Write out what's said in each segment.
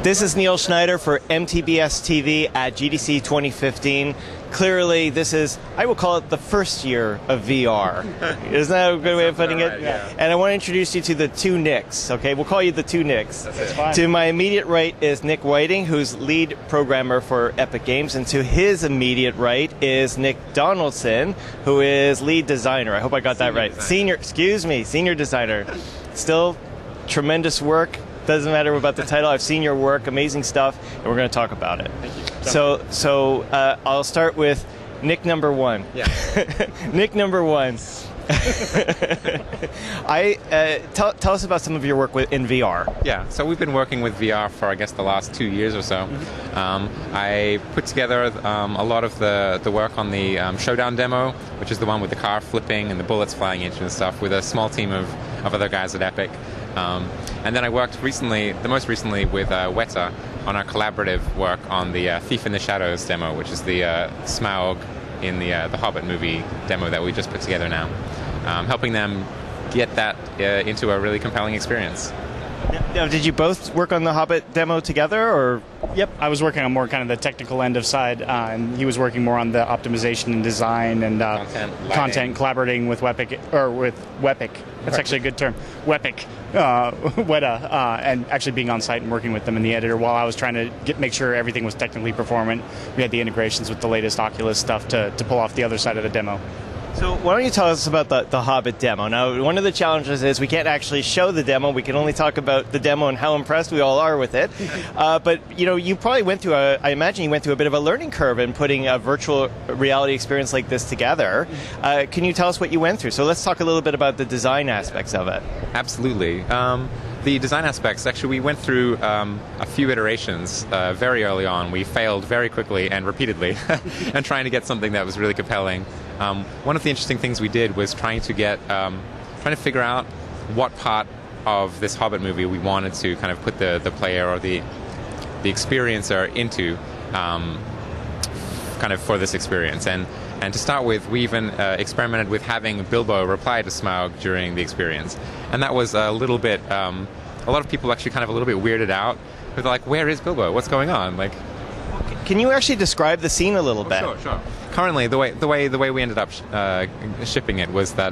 This is Neil Schneider for MTBS-TV at GDC 2015. Clearly, this is, I will call it the first year of VR. Isn't that a good way of putting it? Right, yeah. And I want to introduce you to the two Nicks, okay? We'll call you the two Nicks. That's fine. To my immediate right is Nick Whiting, who's lead programmer for Epic Games, and to his immediate right is Nick Donaldson, who is lead designer. I hope I got that right. Senior designer. Still tremendous work. Doesn't matter about the title. I've seen your work, amazing stuff, and we're going to talk about it. Thank you. So I'll start with Nick number one. Yeah. Nick number one. Tell us about some of your work in VR. Yeah, so we've been working with VR for, I guess, the last 2 years or so. I put together a lot of the work on the Showdown demo, which is the one with the car flipping and the bullets flying into and stuff, with a small team of other guys at Epic. And then I worked most recently with Weta on our collaborative work on the Thief in the Shadows demo, which is the Smaug in the Hobbit movie demo that we just put together now. Helping them get that into a really compelling experience. Now, did you both work on the Hobbit demo together, or? Yep, I was working on more kind of the technical end of side, and he was working more on the optimization and design and content, collaborating with Wepic. That's actually a good term, Wepic, Weta, and actually being on site and working with them in the editor while I was trying to make sure everything was technically performant. We had the integrations with the latest Oculus stuff to pull off the other side of the demo. So why don't you tell us about the Hobbit demo? Now, one of the challenges is we can't actually show the demo. We can only talk about the demo and how impressed we all are with it. But, you probably went through I imagine you went through a bit of a learning curve in putting a virtual reality experience like this together. Can you tell us what you went through? So let's talk a little bit about the design aspects of it. Absolutely. The design aspects, actually, we went through a few iterations very early on. We failed very quickly and repeatedly and trying to get something that was really compelling. One of the interesting things we did was trying to figure out what part of this Hobbit movie we wanted to kind of put the player or the experiencer into kind of for this experience. And to start with, we even experimented with having Bilbo reply to Smaug during the experience. And that was a little bit, a lot of people actually kind of a little bit weirded out. They're like, where is Bilbo? What's going on? Like, can you actually describe the scene a little bit? Sure. Currently, the way we ended up shipping it was that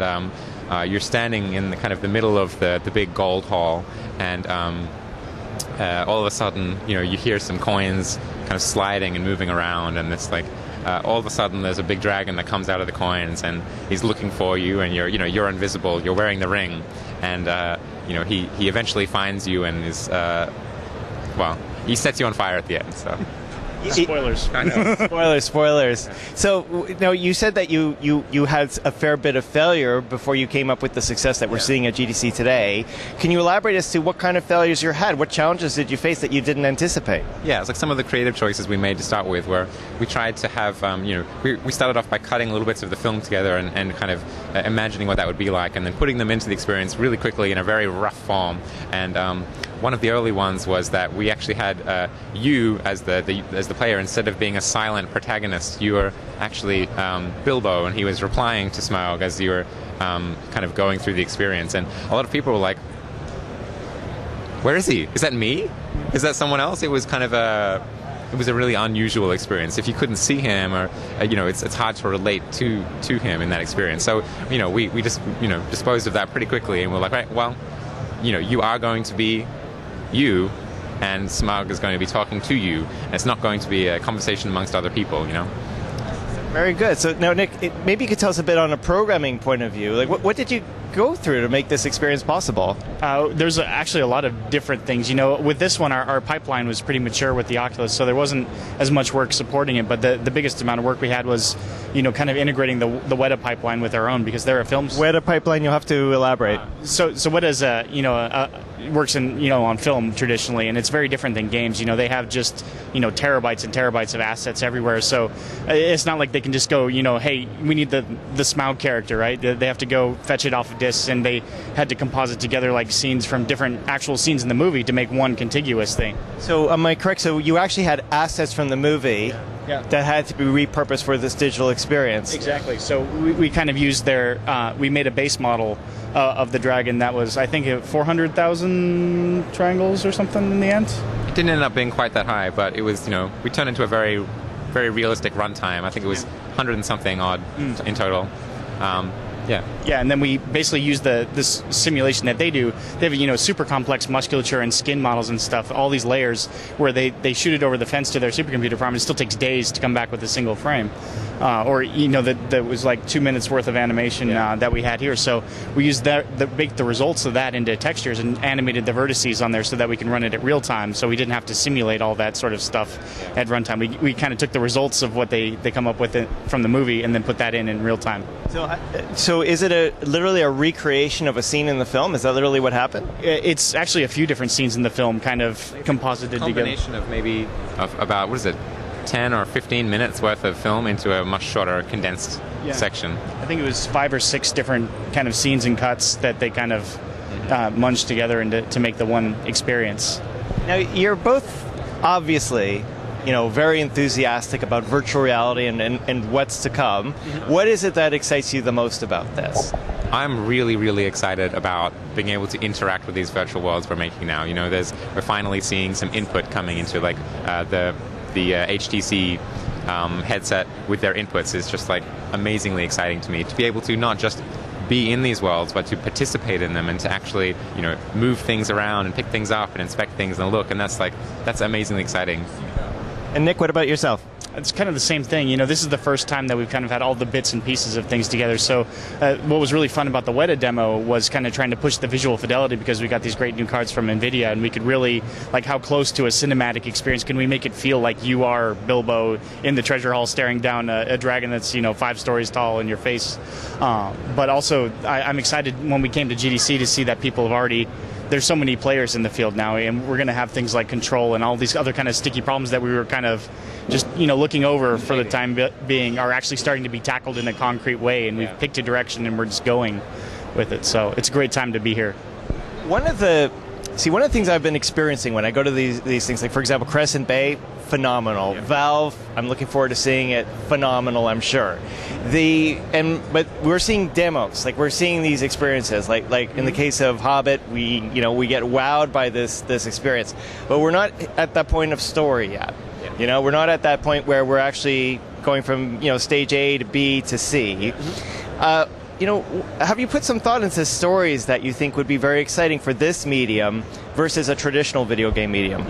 you're standing in kind of the middle of the big gold hall, and all of a sudden, you hear some coins kind of sliding and moving around, and it's like all of a sudden there's a big dragon that comes out of the coins, and he's looking for you, and you're invisible. You're wearing the ring, and he eventually finds you and is he sets you on fire at the end. So. Spoilers. I know. Spoilers. So, now you said that you had a fair bit of failure before you came up with the success that we're seeing at GDC today. Can you elaborate as to what kind of failures you had? What challenges did you face that you didn't anticipate? Yeah, it's like some of the creative choices we made to start with, where we tried to have, we started off by cutting little bits of the film together and kind of imagining what that would be like, and then putting them into the experience really quickly in a very rough form. And one of the early ones was that we actually had you as the player. Instead of being a silent protagonist, you were actually Bilbo, and he was replying to Smaug as you were kind of going through the experience. And a lot of people were like, where is he? Is that me? Is that someone else? It was kind of a really unusual experience. If you couldn't see him, or it's hard to relate to him in that experience. So we just disposed of that pretty quickly, and we're like, right, well, you are going to be you, and Smaug is going to be talking to you. And it's not going to be a conversation amongst other people, Very good. So now, Nick, maybe you could tell us a bit on a programming point of view. Like, what did you go through to make this experience possible? There's actually a lot of different things. With this one, our pipeline was pretty mature with the Oculus, so there wasn't as much work supporting it. But the biggest amount of work we had was, kind of integrating the Weta pipeline with our own, because they're a film. Weta pipeline, you'll have to elaborate. So Weta's works in on film traditionally, and it's very different than games. They have just terabytes and terabytes of assets everywhere. So it's not like they can just go, hey, we need the Smaug character, right? They have to go fetch it off of discs, and they had to composite together like scenes from different actual scenes in the movie to make one contiguous thing. So am I correct? So you actually had assets from the movie that had to be repurposed for this digital experience. Exactly. So we kind of used we made a base model of the dragon that was, I think, 400,000 triangles or something in the end. didn't end up being quite that high, but it was, we turned into a very, very realistic runtime. I think it was 100 and something odd in total. Yeah, and then we basically use this simulation that they do. They have super complex musculature and skin models and stuff, all these layers where they shoot it over the fence to their supercomputer farm. It still takes days to come back with a single frame, that was like 2 minutes worth of animation that we had here. So we used make the results of that into textures and animated the vertices on there so that we can run it at real time. So we didn't have to simulate all that sort of stuff at runtime. We kind of took the results of what they come up with from the movie and then put that in real time. So is it literally a recreation of a scene in the film? Is that literally what happened? It's actually a few different scenes in the film, kind of composited together. Combination of maybe about 10 or 15 minutes worth of film into a much shorter, condensed section. I think it was 5 or 6 different kind of scenes and cuts that they kind of munged together to make the one experience. Now, you're both obviously very enthusiastic about virtual reality and what's to come. What is it that excites you the most about this? I'm really, really excited about being able to interact with these virtual worlds we're making now. We're finally seeing some input coming into like the HTC headset with their inputs is just like amazingly exciting to me. To be able to not just be in these worlds, but to participate in them and to actually, move things around and pick things up and inspect things and look, and that's amazingly exciting. And Nick, what about yourself? It's kind of the same thing. This is the first time that we've kind of had all the bits and pieces of things together. So what was really fun about the Wedded demo was kind of trying to push the visual fidelity because we got these great new cards from NVIDIA, and we could really, like, how close to a cinematic experience can we make it feel like you are Bilbo in the treasure hall staring down a dragon that's, 5 stories tall in your face. But also, I'm excited when we came to GDC to see that people have already... There's so many players in the field now, and we're going to have things like control and all these other kind of sticky problems that we were kind of just looking over for the time being are actually starting to be tackled in a concrete way, and we've picked a direction and we're just going with it. So it's a great time to be here. One of the things I've been experiencing when I go to these things, like for example Crescent Bay, phenomenal. Valve, I'm looking forward to seeing it, phenomenal, I'm sure. But we're seeing demos, like we're seeing these experiences, like in the case of Hobbit, we get wowed by this experience, but we're not at that point of story yet. We're not at that point where we're actually going from stage A to B to C. Have you put some thought into stories that you think would be very exciting for this medium versus a traditional video game medium?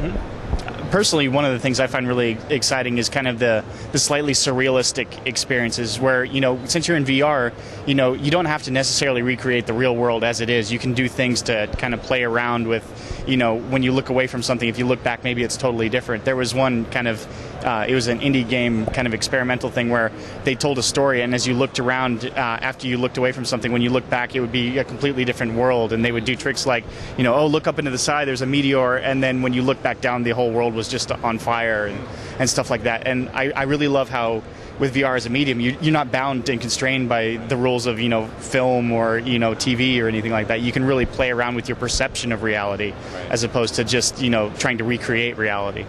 Personally, one of the things I find really exciting is kind of the slightly surrealistic experiences where, since you're in VR, you don't have to necessarily recreate the real world as it is. You can do things to kind of play around with, when you look away from something, if you look back, maybe it's totally different. There was one kind of, it was an indie game kind of experimental thing where they told a story, and as you looked around, after you looked away from something, when you look back, it would be a completely different world, and they would do tricks like, look up into the sky, there's a meteor, and then when you look back down, the whole world was just on fire and stuff like that. And I really love how with VR as a medium, you're not bound and constrained by the rules of film or TV or anything like that. You can really play around with your perception of reality, as opposed to just trying to recreate reality.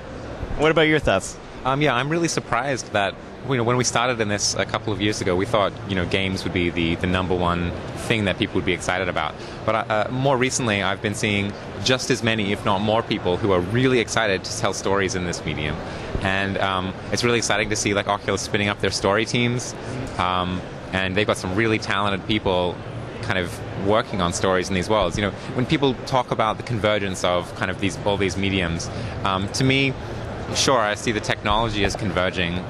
What about your thoughts? I'm really surprised that when we started in this a couple of years ago, we thought games would be the number one thing that people would be excited about. But more recently, I've been seeing just as many, if not more, people who are really excited to tell stories in this medium. And it's really exciting to see like Oculus spinning up their story teams, and they've got some really talented people kind of working on stories in these worlds. When people talk about the convergence of kind of all these mediums, to me, sure, I see the technology as converging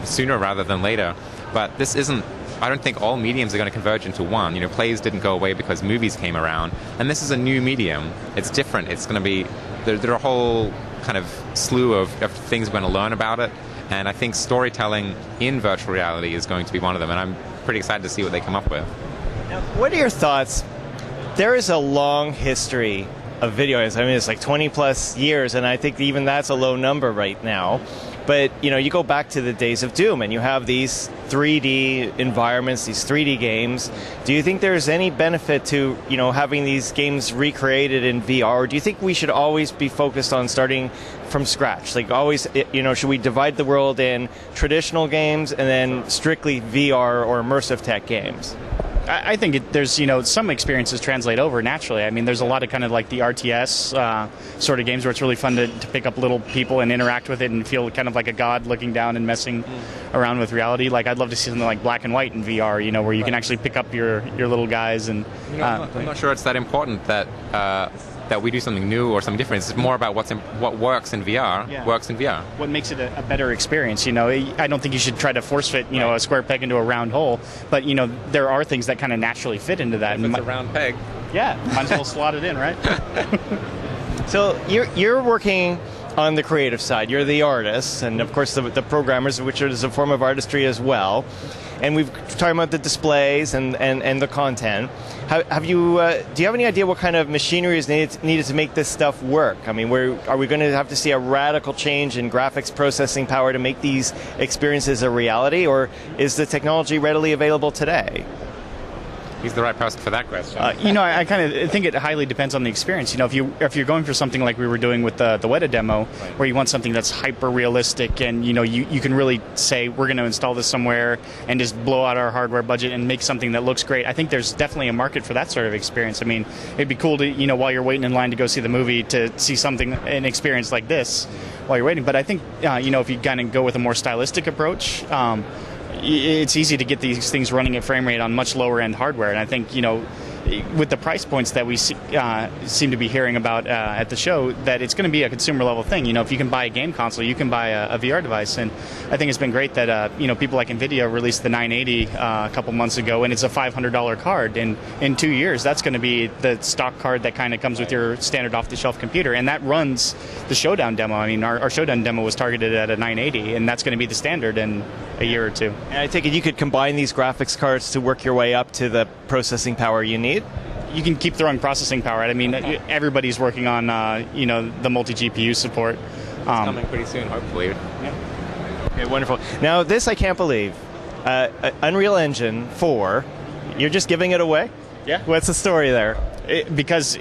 sooner rather than later, but this isn't. I don't think all mediums are going to converge into one. Plays didn't go away because movies came around, and this is a new medium. It's different. It's going to be there are a whole kind of slew of things we're going to learn about it, and I think storytelling in virtual reality is going to be one of them, and I'm pretty excited to see what they come up with. Now, what are your thoughts? There is a long history of video games. I mean, it's like 20 plus years, and I think even that's a low number right now. But, you go back to the days of Doom, and you have these 3D environments, these 3D games. Do you think there's any benefit to, having these games recreated in VR? Or do you think we should always be focused on starting from scratch? Like always, should we divide the world in traditional games and then strictly VR or immersive tech games? I think there's some experiences translate over naturally. I mean, there's a lot of kind of like the RTS sort of games where it's really fun to pick up little people and interact with it and feel kind of like a god looking down and messing around with reality. Like I'd love to see something like Black and White in VR, where you can actually pick up your little guys and. I'm not sure it's that important that we do something new or something different. It's more about what works in VR. Works in VR. What makes it a better experience? I don't think you should try to force fit a square peg into a round hole, but there are things that kind of naturally fit into that. If it's a round peg. Yeah, might as well slot it in, right? So you're working on the creative side. You're the artists, and of course the programmers, which is a form of artistry as well. And we've talked about the displays and the content. Do you have any idea what kind of machinery is needed to make this stuff work? I mean, are we going to have to see a radical change in graphics processing power to make these experiences a reality, or is the technology readily available today? He's the right person for that question. I kind of think it highly depends on the experience. If you're going for something like we were doing with the wedded demo, where you want something that's hyper realistic and you can really say we're going to install this somewhere and just blow out our hardware budget and make something that looks great. I think there's definitely a market for that sort of experience. I mean, it'd be cool to while you're waiting in line to go see the movie to see an experience like this while you're waiting. But I think if you kind of go with a more stylistic approach. It's easy to get these things running at frame rate on much lower end hardware, and I think with the price points that we seem to be hearing about at the show, that it's going to be a consumer level thing. If you can buy a game console, you can buy a VR device, and I think it's been great that people like NVIDIA released the 980 a couple months ago, and it's a $500 card, and in 2 years that's going to be the stock card that kind of comes with your standard off the shelf computer, and that runs the Showdown demo. I mean, our Showdown demo was targeted at a 980, and that's going to be the standard in a year or two. And I take it you could combine these graphics cards to work your way up to the processing power you need? You can keep throwing processing power at it. I mean, everybody's working on, the multi-GPU support. It's coming pretty soon, hopefully. Yeah. Okay, wonderful. Now, this I can't believe. Unreal Engine 4, you're just giving it away? Yeah. What's the story there? Because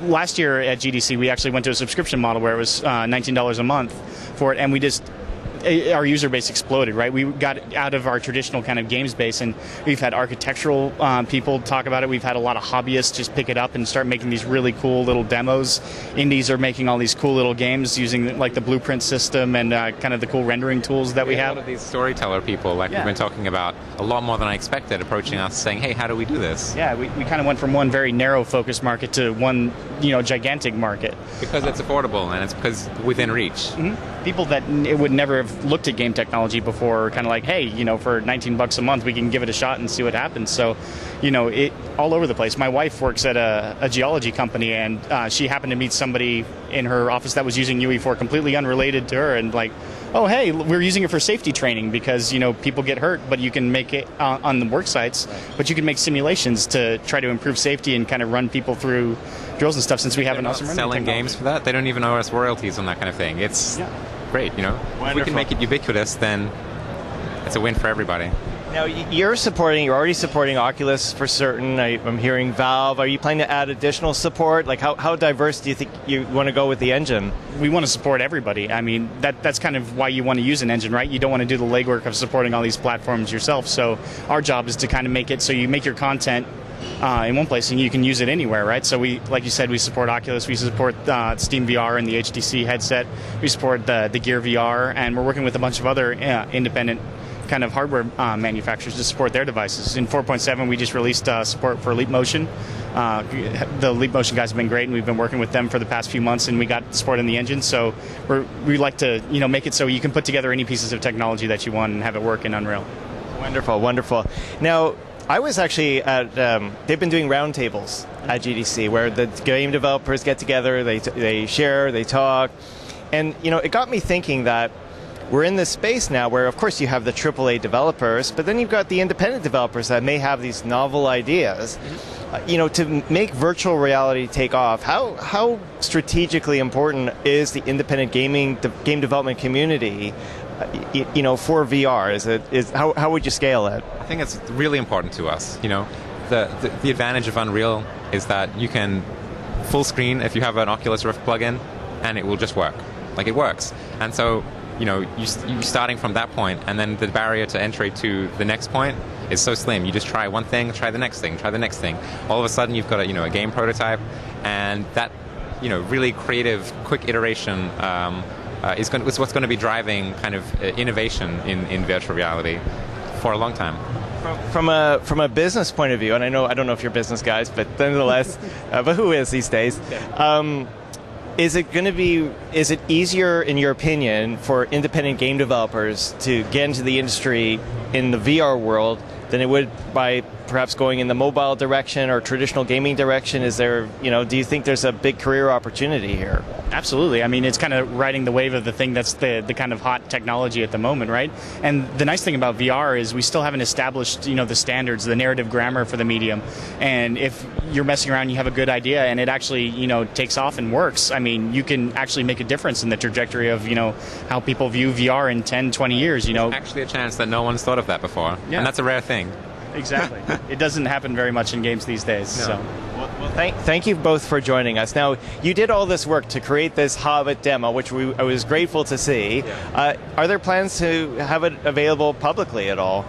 last year at GDC, we actually went to a subscription model where it was $19 a month for it, and our user base exploded, right? We got out of our traditional kind of games base, and we've had architectural people talk about it. We've had a lot of hobbyists just pick it up and start making these really cool little demos. Indies are making all these cool little games using like the blueprint system and kind of the cool rendering tools that we have. A lot of these storyteller people, we've been talking about, a lot more than I expected, approaching us saying, hey, how do we do this? Yeah, we kind of went from one very narrow focused market to one gigantic market. Because it's affordable and it's because within reach. Mm-hmm. People that would never have looked at game technology before are kind of like, hey, for $19 a month, we can give it a shot and see what happens. So, it all over the place. My wife works at a geology company, and she happened to meet somebody in her office that was using UE4 completely unrelated to her, and like, oh, hey, we're using it for safety training because, people get hurt, but you can make it on the work sites, but you can make simulations to try to improve safety and kind of run people through drills and stuff, since we have an awesome selling games for that. They don't even owe us royalties on that kind of thing. It's great, Wonderful. If we can make it ubiquitous, then it's a win for everybody. Now, you're already supporting Oculus for certain. I'm hearing Valve. Are you planning to add additional support? Like, how diverse do you think you want to go with the engine? We want to support everybody. I mean, that's kind of why you want to use an engine, right? You don't want to do the legwork of supporting all these platforms yourself. So our job is to kind of make it so you make your content in one place and you can use it anywhere, right? So we, like you said, we support Oculus, we support Steam VR and the HTC headset, we support the Gear VR, and we're working with a bunch of other independent kind of hardware manufacturers to support their devices. In 4.7, we just released support for Leap Motion. The Leap Motion guys have been great, and we've been working with them for the past few months, and we got support in the engine. So we like to make it so you can put together any pieces of technology that you want and have it work in Unreal. Wonderful, wonderful. Now, I was actually at, they've been doing roundtables at GDC where the game developers get together, they share, they talk. And, it got me thinking that we're in this space now where, of course, you have the AAA developers, but then you've got the independent developers that may have these novel ideas. To make virtual reality take off, how strategically important is the independent game development community for VR? How would you scale it? I think it's really important to us. The advantage of Unreal is that you can full screen if you have an Oculus Rift plugin, and it will just work. Like, it works. And so, you're starting from that point, and then the barrier to entry to the next point is so slim. You just try one thing, try the next thing, try the next thing. All of a sudden, you've got a game prototype, and that really creative, quick iteration is what's going to be driving kind of innovation in virtual reality for a long time. From a business point of view, and I don't know if you're business guys, but nonetheless, but who is these days? Is it easier, in your opinion, for independent game developers to get into the industry in the VR world than it would by perhaps going in the mobile direction or traditional gaming direction? Is there, do you think there's a big career opportunity here? Absolutely. I mean, it's kind of riding the wave of the thing that's the kind of hot technology at the moment, right? And the nice thing about VR is we still haven't established, the standards, the narrative grammar for the medium. And if you're messing around, you have a good idea, and it actually, takes off and works, I mean, you can actually make a difference in the trajectory of, how people view VR in 10, 20 years, There's actually a chance that no one's thought of that before. Yeah. And that's a rare thing. Exactly. It doesn't happen very much in games these days. No. So. Well, thank you both for joining us. Now, you did all this work to create this Hobbit demo, which I was grateful to see. Yeah. Are there plans to have it available publicly at all?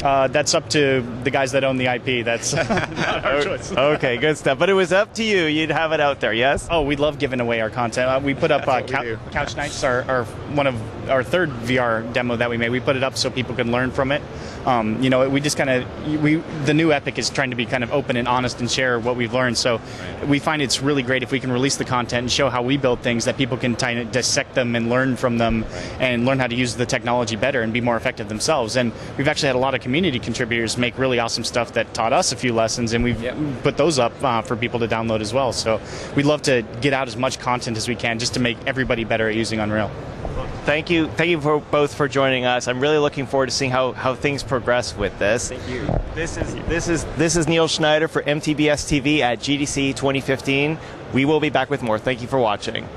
That's up to the guys that own the IP. That's not our choice. Okay, good stuff. But it was up to you. You'd have it out there, yes? Oh, we love giving away our content. We put up Couch Nights, our one of our third VR demo that we made. We put it up so people can learn from it. We just kind of the new Epic is trying to be kind of open and honest and share what we've learned. So we find it's really great if we can release the content and show how we build things that people can kind of dissect them and learn from them and learn how to use the technology better and be more effective themselves. And we've actually had a lot of community contributors make really awesome stuff that taught us a few lessons, and we've put those up for people to download as well. So we'd love to get out as much content as we can just to make everybody better at using Unreal. Thank you both for joining us. I'm really looking forward to seeing how things progress with this. Thank you. This is Neil Schneider for MTBS-TV at GDC 2015. We will be back with more. Thank you for watching.